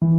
Suspense.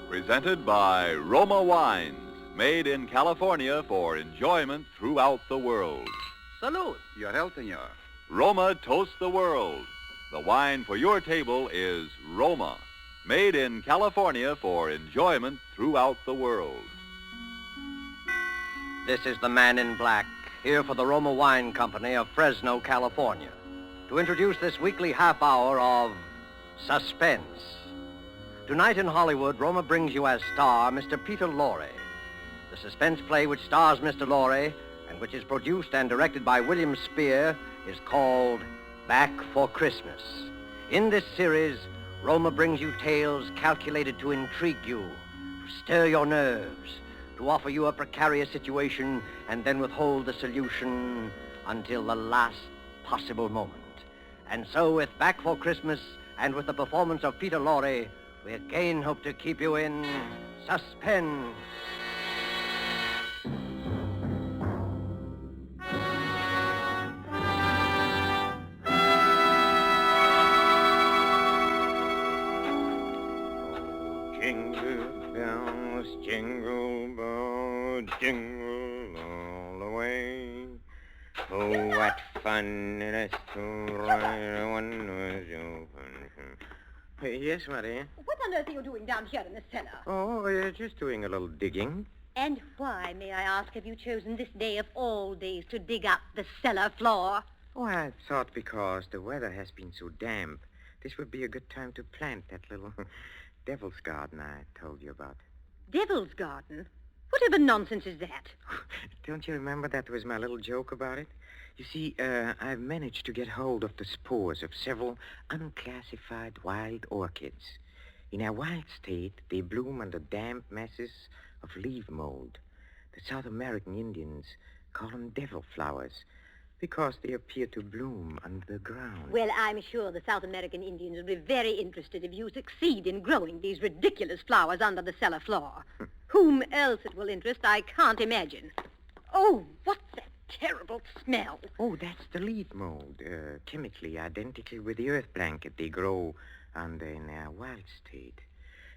Presented by Roma Wines, made in California for enjoyment throughout the world. Salute. Your health, senor. Roma toasts the world. The wine for your table is Roma, made in California for enjoyment throughout the world. This is the man in black, here for the Roma Wine Company of Fresno, California, to introduce this weekly half hour of Suspense. Tonight in Hollywood, Roma brings you as star Mr. Peter Lorre. The suspense play which stars Mr. Lorre and which is produced and directed by William Spear is called Back for Christmas. In this series, Roma brings you tales calculated to intrigue you, to stir your nerves, to offer you a precarious situation and then withhold the solution until the last possible moment. And so with Back for Christmas and with the performance of Peter Lorre, we again hope to keep you in suspense. Jingle bells, jingle bells, jingle all the way. Oh, what fun it is to ride a one-horse open. Yes, Maria? What on earth are you doing down here in the cellar? Oh, just doing a little digging. And why, may I ask, have you chosen this day of all days to dig up the cellar floor? Oh, I thought because the weather has been so damp, this would be a good time to plant that little devil's garden I told you about. Devil's garden? Whatever nonsense is that? Don't you remember that was my little joke about it? You see, I've managed to get hold of the spores of several unclassified wild orchids. In our wild state, they bloom under damp masses of leaf mold. The South American Indians call them devil flowers because they appear to bloom under the ground. Well, I'm sure the South American Indians will be very interested if you succeed in growing these ridiculous flowers under the cellar floor. Whom else it will interest, I can't imagine. Oh, what's that terrible smell? Oh, that's the leaf mold, chemically identical with the earth blanket they grow under in our wild state.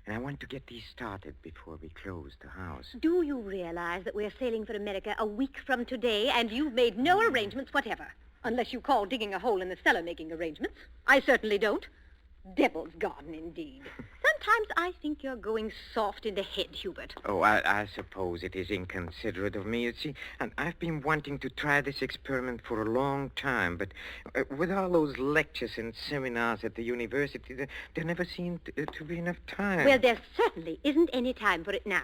And I want to get these started before we close the house. Do you realize that we're sailing for America a week from today, and you've made no arrangements whatever? Unless you call digging a hole in the cellar making arrangements. I certainly don't. Devil's garden, indeed. Sometimes I think you're going soft in the head, Hubert. Oh, I suppose it is inconsiderate of me. You see, and I've been wanting to try this experiment for a long time, but with all those lectures and seminars at the university, there never seemed to be enough time. Well, there certainly isn't any time for it now.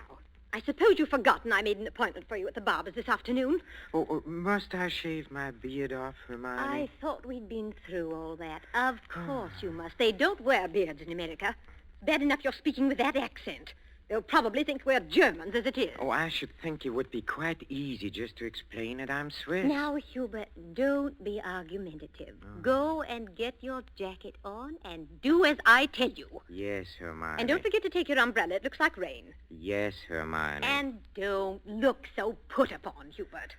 I suppose you've forgotten I made an appointment for you at the barber's this afternoon. Oh, must I shave my beard off, Hermione? I thought we'd been through all that. Of course you must. They don't wear beards in America. Bad enough you're speaking with that accent. They'll probably think we're Germans as it is. Oh, I should think it would be quite easy just to explain that I'm Swiss. Now, Hubert, don't be argumentative. Oh. Go and get your jacket on and do as I tell you. Yes, Hermione. And don't forget to take your umbrella. It looks like rain. Yes, Hermione. And don't look so put upon, Hubert.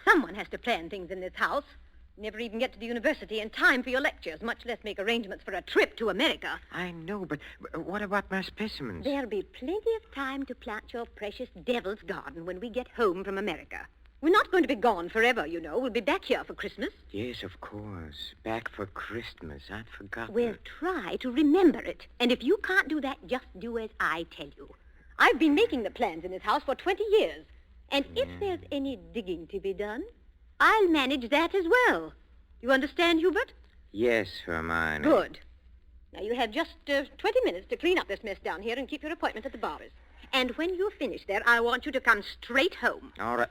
Someone has to plan things in this house. Never even get to the university in time for your lectures, much less make arrangements for a trip to America. I know, but what about my specimens? There'll be plenty of time to plant your precious devil's garden when we get home from America. We're not going to be gone forever, you know. We'll be back here for Christmas. Yes, of course. Back for Christmas. I'd forgotten. We'll try to remember it. And if you can't do that, just do as I tell you. I've been making the plans in this house for 20 years. And if there's any digging to be done, I'll manage that as well. You understand, Hubert? Yes, Hermione. Good. Now, you have just 20 minutes to clean up this mess down here and keep your appointment at the barber's. And when you're finished there, I want you to come straight home. All right.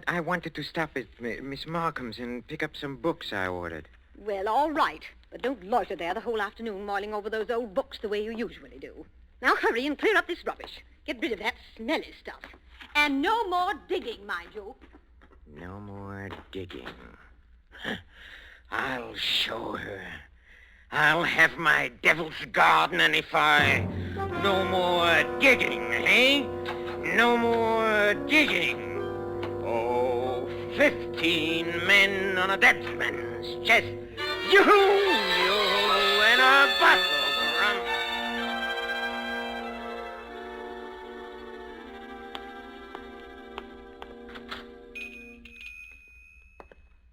I wanted to stop at Miss Markham's and pick up some books I ordered. Well, all right. But don't loiter there the whole afternoon mulling over those old books the way you usually do. Now hurry and clear up this rubbish. Get rid of that smelly stuff. And no more digging, mind you. No more digging. I'll show her. I'll have my devil's garden, and if I... No more digging, eh? No more digging. Oh, 15 men on a dead man's chest. Yoo-hoo, and a bottle of rum.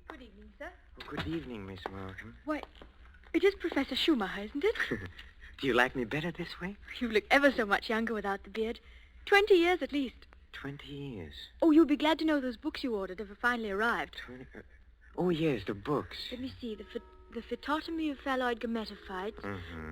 Good evening, sir. Oh, good evening, Miss Markham. Why, it is Professor Schumacher, isn't it? Do you like me better this way? You look ever so much younger without the beard. 20 years at least. 20 years. Oh, you'll be glad to know those books you ordered have finally arrived. 20... Oh, yes, the books. Let me see. The phytotomy of phalloid gametophytes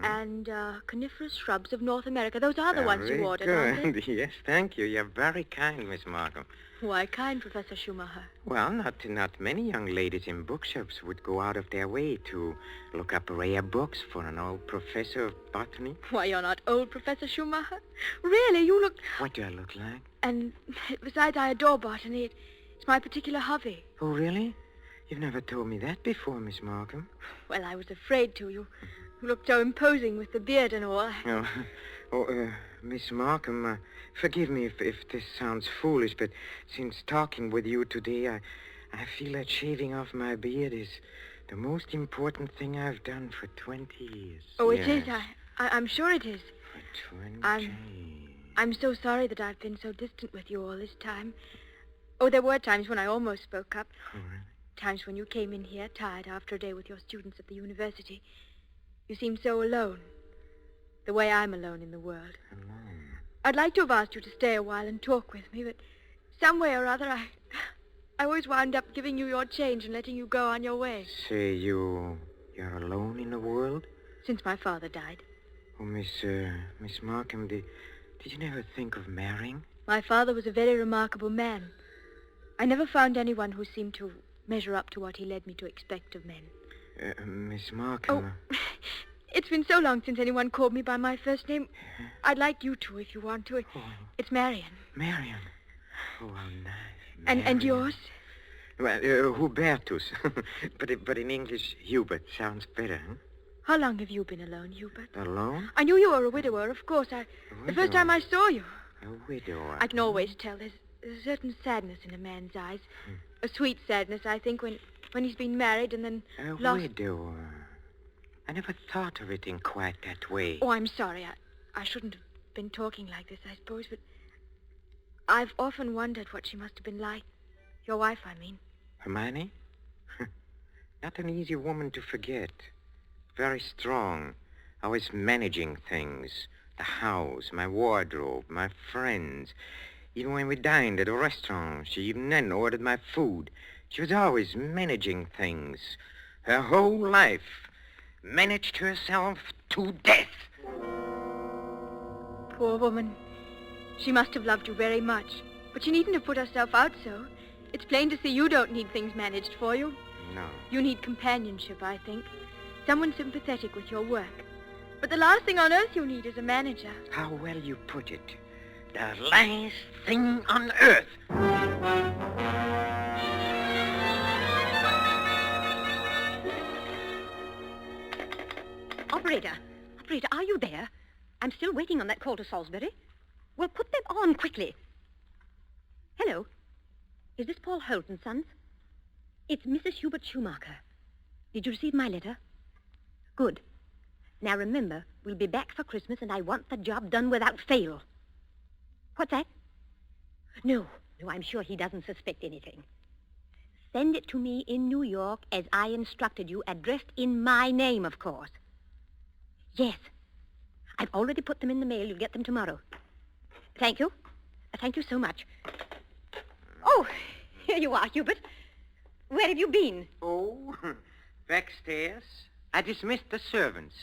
and coniferous shrubs of North America. Those are the ones you ordered, aren't they? Yes, thank you. You're very kind, Miss Markham. Why kind, Professor Schumacher? Well, not many young ladies in bookshops would go out of their way to look up rare books for an old professor of botany. Why, you're not old, Professor Schumacher. Really, you look... What do I look like? And besides, I adore botany. It's my particular hobby. Oh, really? You've never told me that before, Miss Markham. Well, I was afraid to. You looked so imposing with the beard and all. Miss Markham, forgive me if this sounds foolish, but since talking with you today, I feel that shaving off my beard is the most important thing I've done for 20 years. Oh, yes. It is. I'm sure it is. For 20 I'm so sorry that I've been so distant with you all this time. Oh, there were times when I almost spoke up. Oh, really? Times when you came in here tired after a day with your students at the university. You seemed so alone. The way I'm alone in the world. Alone? I'd like to have asked you to stay a while and talk with me, but some way or other I always wound up giving you your change and letting you go on your way. Say you're alone in the world? Since my father died. Oh, Miss Markham, did you never think of marrying? My father was a very remarkable man. I never found anyone who seemed to measure up to what he led me to expect of men. Miss Markham... Oh, it's been so long since anyone called me by my first name. I'd like you to if you want to. It's Marion. Marion? Oh, how nice. And Marion. yours? Well, Hubertus. but in English, Hubert sounds better, huh? How long have you been alone, Hubert? Alone? I knew you were a widower, of course. The first time I saw you. A widower? I can always tell. There's a certain sadness in a man's eyes. A sweet sadness, I think, when he's been married and then A lost... widower. I never thought of it in quite that way. Oh, I'm sorry. I shouldn't have been talking like this, I suppose, but I've often wondered what she must have been like. Your wife, I mean. Hermione? Not an easy woman to forget. Very strong. Always managing things. The house, my wardrobe, my friends. Even when we dined at a restaurant, she even then ordered my food. She was always managing things. Her whole life. Managed herself to death. Poor woman. She must have loved you very much. But she needn't have put herself out so. It's plain to see you don't need things managed for you. No. You need companionship, I think. Someone sympathetic with your work. But the last thing on earth you need is a manager. How well you put it. The last thing on earth. Operator, are you there? I'm still waiting on that call to Salisbury. Well, put them on quickly. Hello. Is this Paul Holt and Sons? It's Mrs. Hubert Schumacher. Did you receive my letter? Good. Now remember, we'll be back for Christmas and I want the job done without fail. What's that? No, I'm sure he doesn't suspect anything. Send it to me in New York as I instructed you, addressed in my name, of course. Yes. I've already put them in the mail. You'll get them tomorrow. Thank you. Thank you so much. Oh, here you are, Hubert. Where have you been? Oh, backstairs. I dismissed the servants.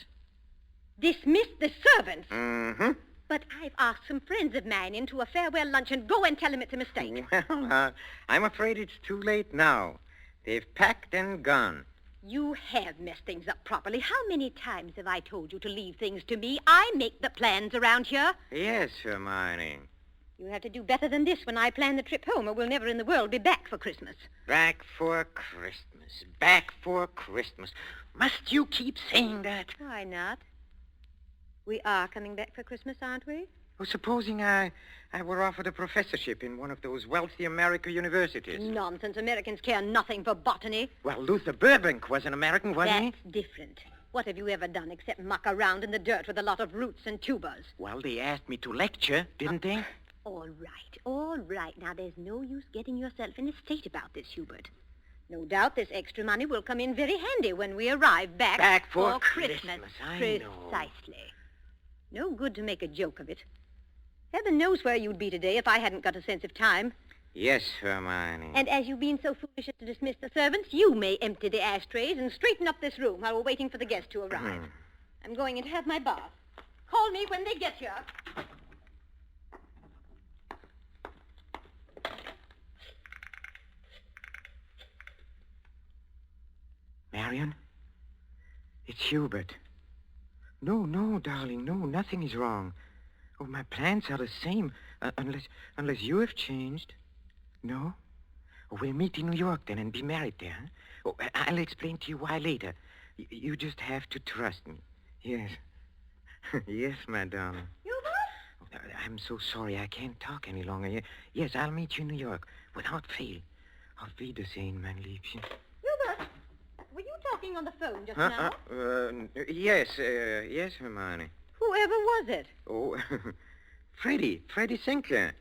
Dismissed the servants? Mm-hmm. But I've asked some friends of mine into a farewell luncheon. Go and tell them it's a mistake. Well, I'm afraid it's too late now. They've packed and gone. You have messed things up properly. How many times have I told you to leave things to me? I make the plans around here. Yes, Hermione. You have to do better than this when I plan the trip home, or we'll never in the world be back for Christmas. Back for Christmas. Back for Christmas. Must you keep saying that? Why not? We are coming back for Christmas, aren't we? Oh, supposing I were offered a professorship in one of those wealthy American universities. Nonsense. Americans care nothing for botany. Well, Luther Burbank was an American, wasn't he? That's different. What have you ever done except muck around in the dirt with a lot of roots and tubers? Well, they asked me to lecture, didn't they? All right. Now, there's no use getting yourself in a state about this, Hubert. No doubt this extra money will come in very handy when we arrive back for Christmas. I know. Precisely. No good to make a joke of it. Heaven knows where you'd be today if I hadn't got a sense of time. Yes, Hermione. And as you've been so foolish as to dismiss the servants, you may empty the ashtrays and straighten up this room while we're waiting for the guests to arrive. I'm going in to have my bath. Call me when they get here. Marion? It's Hubert. No, darling, no, nothing is wrong. Oh, my plans are the same, unless you have changed. No? Oh, we'll meet in New York then and be married there. Huh? Oh, I'll explain to you why later. You just have to trust me. Yes. Yes, my darling. Hubert? Oh, I'm so sorry I can't talk any longer. Yes, I'll meet you in New York without fail. Auf Wiedersehen, mein Liebchen. Hubert, were you talking on the phone just now? Yes, Hermione. Whoever was it? Oh, Freddie Sinclair.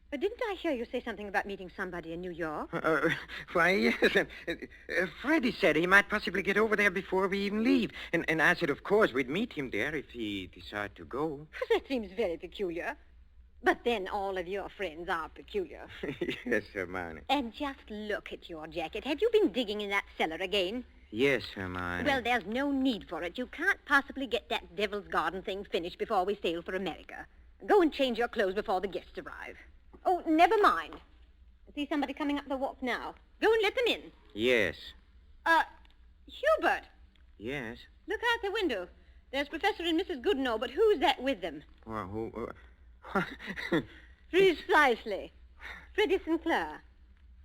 But didn't I hear you say something about meeting somebody in New York? Why, yes. Freddie said he might possibly get over there before we even leave. And I said, of course, we'd meet him there if he decided to go. That seems very peculiar. But then all of your friends are peculiar. Yes, Hermione. And just look at your jacket. Have you been digging in that cellar again? Yes, Hermione. Well, there's no need for it. You can't possibly get that Devil's Garden thing finished before we sail for America. Go and change your clothes before the guests arrive. Oh, never mind. I see somebody coming up the walk now. Go and let them in. Yes. Hubert. Yes? Look out the window. There's Professor and Mrs. Goodenough, but who's that with them? Well, who... Precisely. Freddie Sinclair.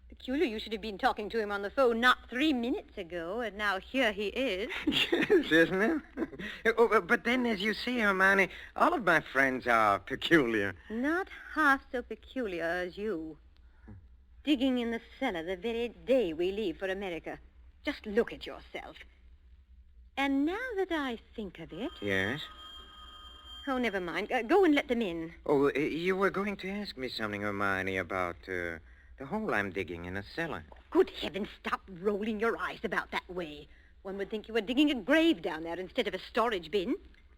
Peculiar you should have been talking to him on the phone not 3 minutes ago, and now here he is. Yes, isn't it? But then, as you say, Hermione, all of my friends are peculiar. Not half so peculiar as you. Digging in the cellar the very day we leave for America. Just look at yourself. And now that I think of it... Yes? Oh, never mind. Go and let them in. Oh, you were going to ask me something, Hermione, about the hole I'm digging in a cellar. Good heavens, stop rolling your eyes about that way. One would think you were digging a grave down there instead of a storage bin.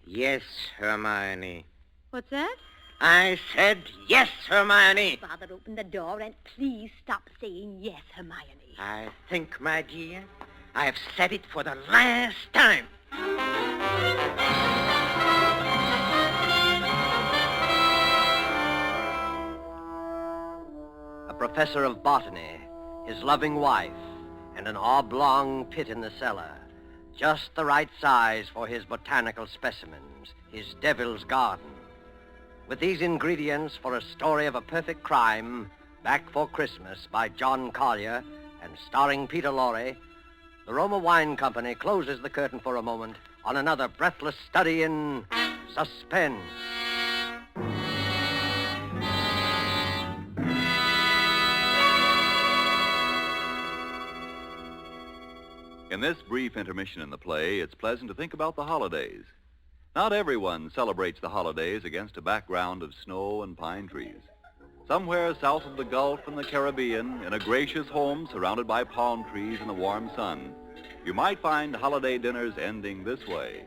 Yes, Hermione. What's that? I said yes, Hermione. Father, open the door and please stop saying yes, Hermione. I think, my dear, I have said it for the last time. A professor of botany, his loving wife, and an oblong pit in the cellar. Just the right size for his botanical specimens, his devil's garden. With these ingredients for a story of a perfect crime, Back for Christmas by John Collier and starring Peter Lorre, the Roma Wine Company closes the curtain for a moment on another breathless study in suspense. In this brief intermission in the play, it's pleasant to think about the holidays. Not everyone celebrates the holidays against a background of snow and pine trees. Somewhere south of the Gulf and the Caribbean, in a gracious home surrounded by palm trees in the warm sun, you might find holiday dinners ending this way.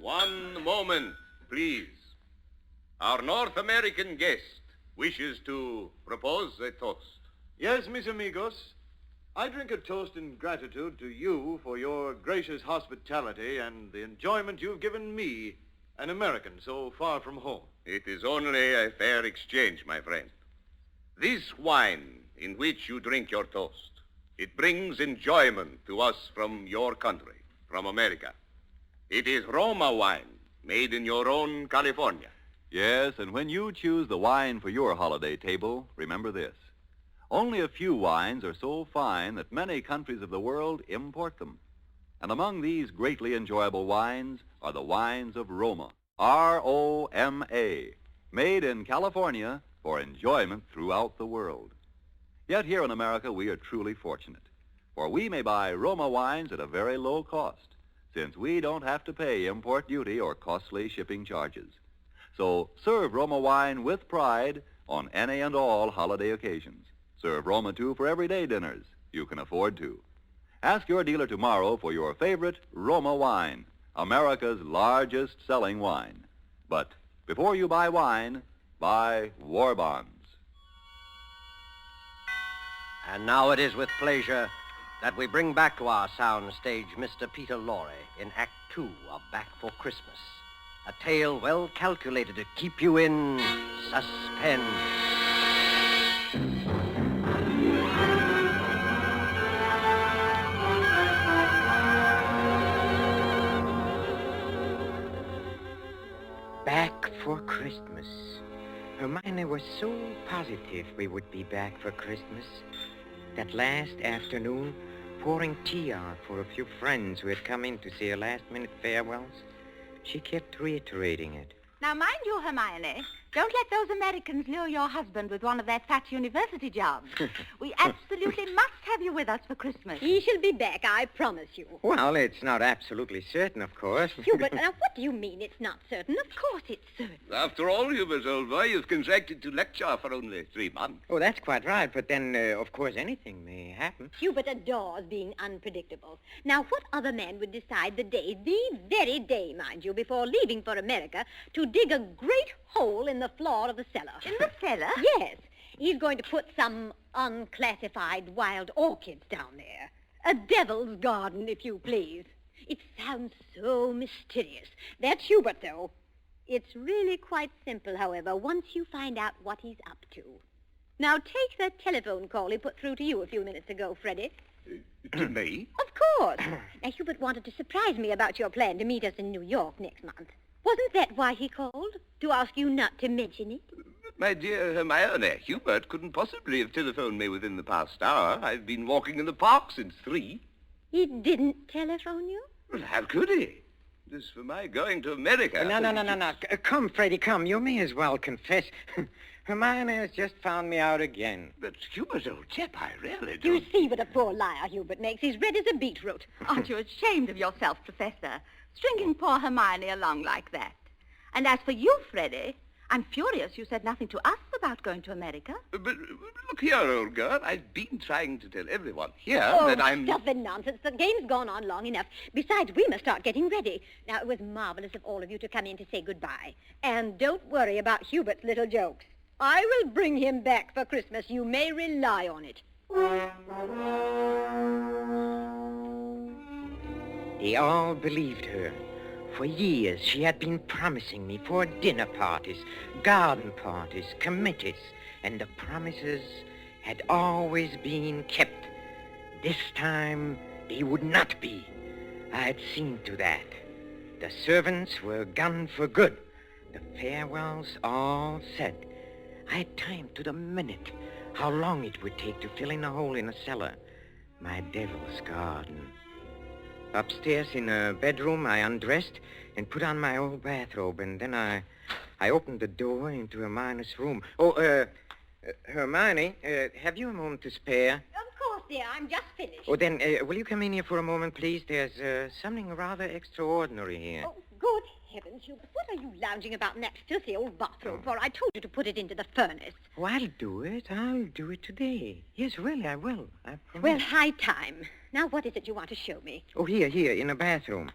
One moment, please. Our North American guest wishes to propose a toast. Yes, mis amigos. I drink a toast in gratitude to you for your gracious hospitality and the enjoyment you've given me, an American so far from home. It is only a fair exchange, my friend. This wine in which you drink your toast, It brings enjoyment to us from your country, from America. It is Roma wine, made in your own California. Yes, and when you choose the wine for your holiday table, remember this. Only a few wines are so fine that many countries of the world import them. And among these greatly enjoyable wines are the wines of Roma, R-O-M-A, made in California for enjoyment throughout the world. Yet here in America, we are truly fortunate, for we may buy Roma wines at a very low cost, since we don't have to pay import duty or costly shipping charges. So serve Roma wine with pride on any and all holiday occasions. Serve Roma, too, for everyday dinners you can afford to. Ask your dealer tomorrow for your favorite Roma wine, America's largest selling wine. But before you buy wine, buy war bonds. And now it is with pleasure that we bring back to our sound stage Mr. Peter Lorre in Act 2 of Back for Christmas. A tale well calculated to keep you in suspense. Back for Christmas. Hermione was so positive we would be back for Christmas. That last afternoon, pouring tea out for a few friends who had come in to say her last-minute farewells, she kept reiterating it. Now, mind you, Hermione, don't let those Americans lure your husband with one of their fat university jobs. We absolutely must have you with us for Christmas. He shall be back, I promise you. Well, it's not absolutely certain, of course. Hubert, now what do you mean it's not certain? Of course it's certain. After all, Hubert, old boy, you've contracted to lecture for only 3 months. Oh, that's quite right, but then, of course, anything may happen. Hubert adores being unpredictable. Now, what other man would decide the very day, mind you, before leaving for America, to dig a great hole in the floor of the cellar? In the cellar? Yes. He's going to put some unclassified wild orchids down there. A devil's garden, if you please. It sounds so mysterious. That's Hubert, though. It's really quite simple, however, once you find out what he's up to. Now, take that telephone call he put through to you a few minutes ago, Freddie. To me? Of course. Now, Hubert wanted to surprise me about your plan to meet us in New York next month. Wasn't that why he called? To ask you not to mention it? My dear Hermione, Hubert couldn't possibly have telephoned me within the past hour. I've been walking in the park since 3. He didn't telephone you? Well, how could he? As for my going to America... No. Come, Freddie, come. You may as well confess. Hermione has just found me out again. But, Hubert, old chap, I really You don't... see what a poor liar Hubert makes. He's red as a beetroot. Aren't you ashamed of yourself, Professor, stringing poor Hermione along like that? And as for you, Freddie, I'm furious you said nothing to us about going to America. But look here, old girl. I've been trying to tell everyone here Oh, that I'm... stuff and nonsense. The game's gone on long enough. Besides, we must start getting ready. Now, it was marvelous of all of you to come in to say goodbye. And don't worry about Hubert's little jokes. I will bring him back for Christmas. You may rely on it. They all believed her. For years, she had been promising me for dinner parties, garden parties, committees, and the promises had always been kept. This time, they would not be. I had seen to that. The servants were gone for good. The farewells all said. I had timed to the minute how long it would take to fill in a hole in a cellar. My devil's garden. Upstairs in a bedroom, I undressed and put on my old bathrobe, and then I opened the door into Hermione's room. Hermione, have you a moment to spare? Of course, dear. I'm just finished. Oh, then, will you come in here for a moment, please? There's something rather extraordinary here. Oh, good heavens, Hubert. What are you lounging about in that filthy old bathrobe for? I told you to put it into the furnace. Oh, I'll do it. I'll do it today. Yes, really, I will. I promise. Well, high time. Now, what is it you want to show me? Oh, here, in the bathroom.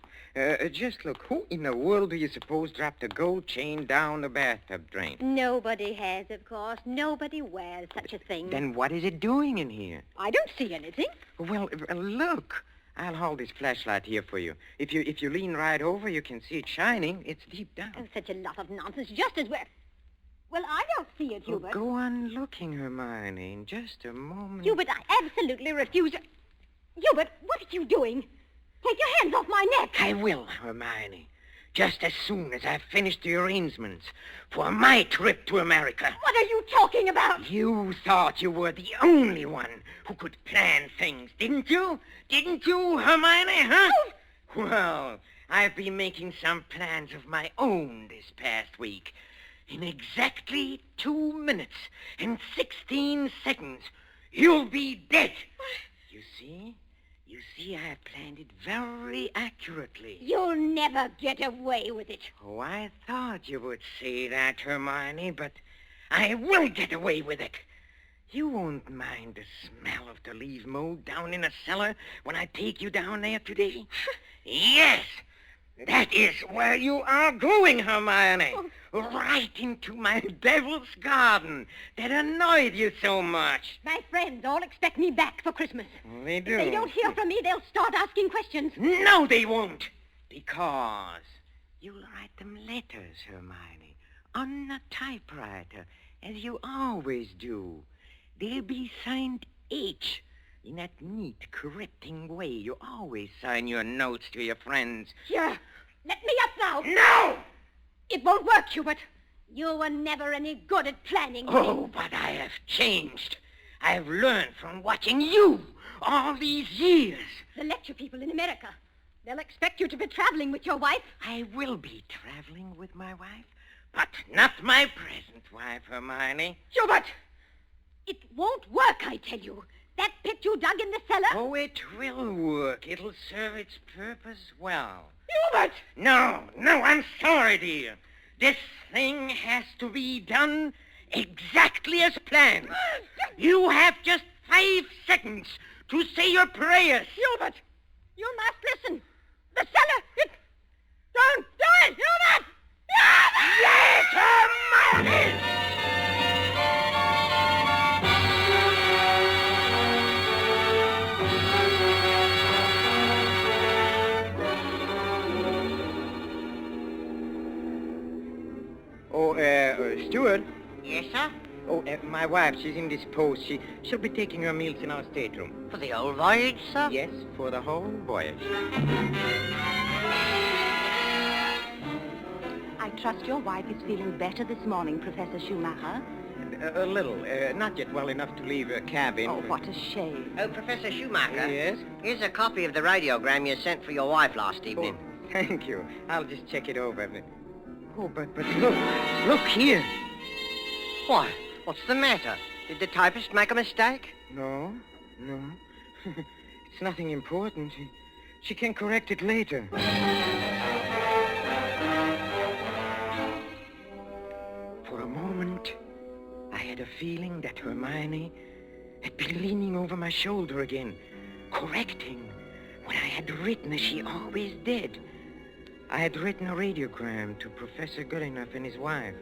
Just look. Who in the world do you suppose dropped a gold chain down the bathtub drain? Nobody has, of course. Nobody wears such a thing. Then what is it doing in here? I don't see anything. Well, look. I'll hold this flashlight here for you. If you lean right over, you can see it shining. It's deep down. Oh, such a lot of nonsense. Just as well. Well, I don't see it, Hubert. Well, go on looking, Hermione, in just a moment. Hubert, I absolutely refuse. Hubert, what are you doing? Take your hands off my neck. I will, Hermione. Just as soon as I've finished the arrangements for my trip to America. What are you talking about? You thought you were the only one who could plan things, didn't you? Didn't you, Hermione, huh? Well, I've been making some plans of my own this past week. In exactly 2 minutes and 16 seconds, you'll be dead. You see? You see, I planned it very accurately. You'll never get away with it. Oh, I thought you would say that, Hermione, but I will get away with it. You won't mind the smell of the leaf mold down in the cellar when I take you down there today? Yes, that is where you are going, Hermione. Right into my devil's garden that annoyed you so much. My friends all expect me back for Christmas. They do. If they don't hear from me, they'll start asking questions. No, they won't. Because you'll write them letters, Hermione, on a typewriter, as you always do. They'll be signed H, in that neat, correcting way you always sign your notes to your friends. Here, let me up now. No! It won't work, Hubert. You were never any good at planning. Oh, but I have changed. I've learned from watching you all these years. The lecture people in America, they'll expect you to be traveling with your wife. I will be traveling with my wife, but not my present wife, Hermione. Hubert! It won't work, I tell you. That pit you dug in the cellar... Oh, it will work. It'll serve its purpose well. Hubert! No, I'm sorry, dear. This thing has to be done exactly as planned. You have just 5 seconds to say your prayers. Hubert, you must listen. The cellar, it... Don't do it, Hubert! Yes, Hermione! Oh, Steward? Yes, sir? Oh, my wife, she's indisposed. She'll be taking her meals in our stateroom. For the whole voyage, sir? Yes, for the whole voyage. I trust your wife is feeling better this morning, Professor Schumacher. A little. Not yet well enough to leave her cabin. Oh, what a shame. Oh, Professor Schumacher. Yes? Here's a copy of the radiogram you sent for your wife last evening. Oh, thank you. I'll just check it over. Oh, but look here. Why? What's the matter? Did the typist make a mistake? No. It's nothing important. She can correct it later. For a moment, I had a feeling that Hermione had been leaning over my shoulder again, correcting what I had written as she always did. I had written a radiogram to Professor Goodenough and his wife.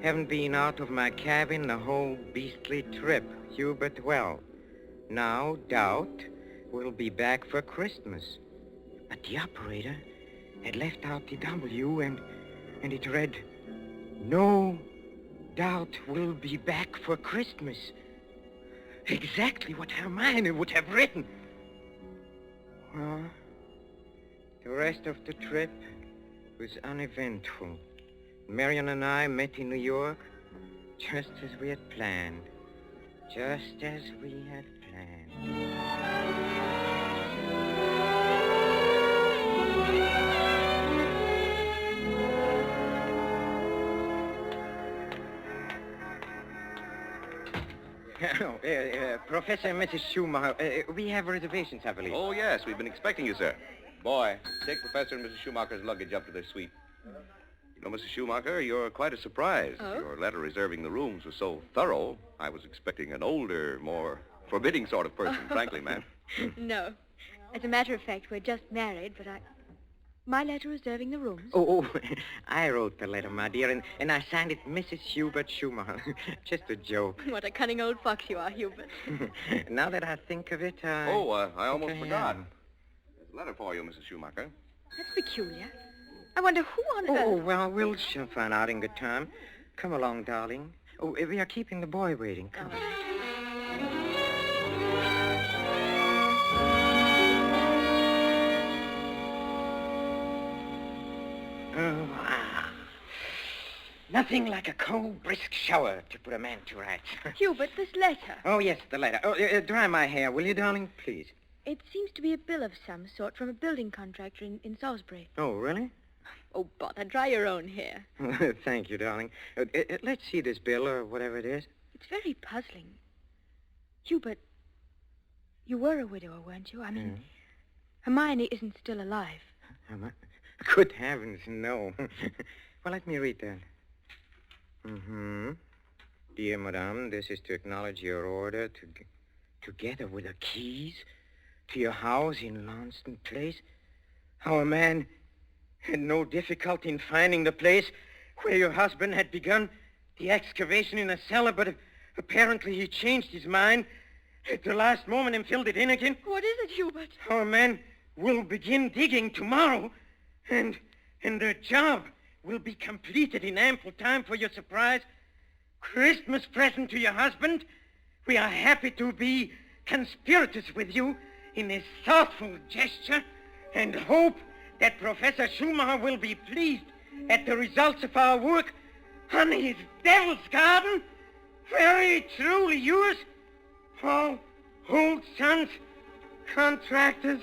Haven't been out of my cabin the whole beastly trip, Hubert. Well, no doubt we'll be back for Christmas. But the operator had left out the W, and it read, "No doubt we'll be back for Christmas." Exactly what Hermione would have written. Well, the rest of the trip was uneventful. Marion and I met in New York just as we had planned. Just as we had planned. Professor and Mrs. Schumacher, we have reservations, I believe. Oh, yes, we've been expecting you, sir. Boy, take Professor and Mrs. Schumacher's luggage up to their suite. You know, Mrs. Schumacher, you're quite a surprise. Oh? Your letter reserving the rooms was so thorough, I was expecting an older, more forbidding sort of person, frankly, ma'am. No. As a matter of fact, we're just married, but my letter reserving the rooms. Oh, I wrote the letter, my dear, and I signed it Mrs. Hubert Schumacher. Just a joke. What a cunning old fox you are, Hubert. Now that I think of it, I almost think I forgot. am. There's a letter for you, Mrs. Schumacher. That's peculiar. I wonder who on Oh, earth... well, we'll soon find out in good time. Come along, darling. Oh, we are keeping the boy waiting. Come. All right. Nothing like a cold, brisk shower to put a man to rights. Hubert, this letter. Oh, yes, the letter. Oh, dry my hair, will you, darling? Please. It seems to be a bill of some sort from a building contractor in Salisbury. Oh, really? Oh, bother, dry your own hair. Thank you, darling. Let's see this bill, or whatever it is. It's very puzzling. Hubert, you were a widower, weren't you? I mean, Hermione isn't still alive. Good heavens, no. Well, let me read that. Dear Madame, this is to acknowledge your order together with the keys to your house in Launceston Place. Our man had no difficulty in finding the place where your husband had begun the excavation in a cellar, but apparently he changed his mind at the last moment and filled it in again. What is it, Hubert? Our man will begin digging tomorrow, and the job will be completed in ample time for your surprise Christmas present to your husband. We are happy to be conspirators with you in this thoughtful gesture and hope that Professor Schumacher will be pleased at the results of our work on his Devil's Garden. Very truly yours, Paul Holt Sons, Contractors.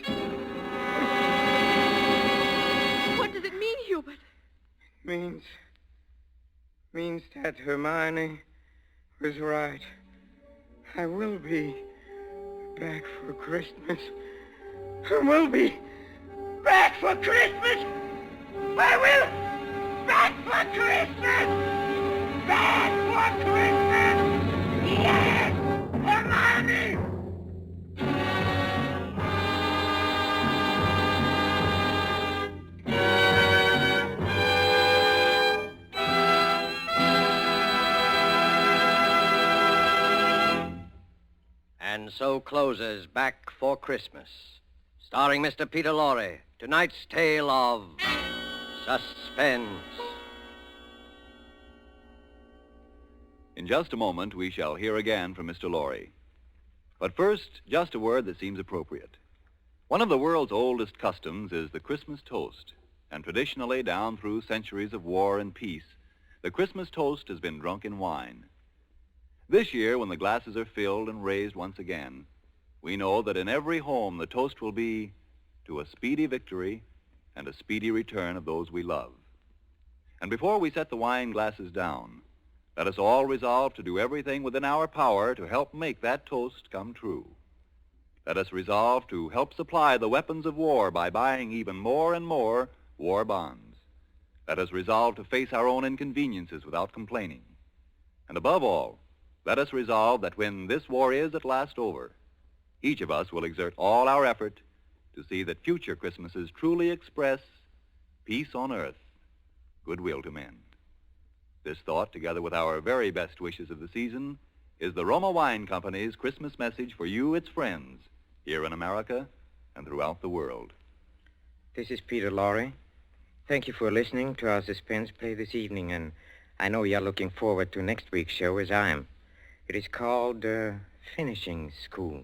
What does it mean, Hubert? Means that Hermione was right. I will be back for Christmas. I will be back for Christmas. I will back for Christmas. Back for Christmas. Yes, Hermione. And so closes Back for Christmas, starring Mr. Peter Lorre, tonight's tale of Suspense. In just a moment, we shall hear again from Mr. Lorre. But first, just a word that seems appropriate. One of the world's oldest customs is the Christmas toast, and traditionally, down through centuries of war and peace, the Christmas toast has been drunk in wine. This year, when the glasses are filled and raised once again, we know that in every home the toast will be to a speedy victory and a speedy return of those we love. And before we set the wine glasses down, let us all resolve to do everything within our power to help make that toast come true. Let us resolve to help supply the weapons of war by buying even more and more war bonds. Let us resolve to face our own inconveniences without complaining. And above all, let us resolve that when this war is at last over, each of us will exert all our effort to see that future Christmases truly express peace on earth, goodwill to men. This thought, together with our very best wishes of the season, is the Roma Wine Company's Christmas message for you, its friends, here in America and throughout the world. This is Peter Lorre. Thank you for listening to our suspense play this evening, and I know you're looking forward to next week's show as I am. It is called Finishing School,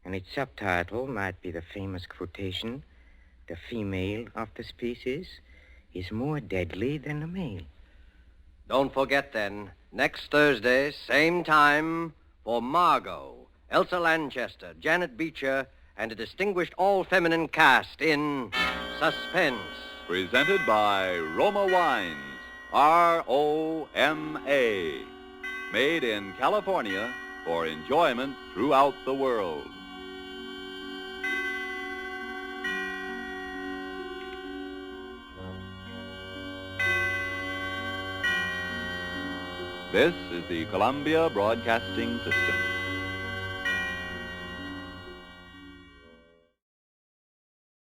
and its subtitle might be the famous quotation, "The female of the species is more deadly than the male." Don't forget, then, next Thursday, same time, for Margot, Elsa Lanchester, Janet Beecher, and a distinguished all-feminine cast in Suspense. Presented by Roma Wines, R-O-M-A. Made in California for enjoyment throughout the world. This is the Columbia Broadcasting System.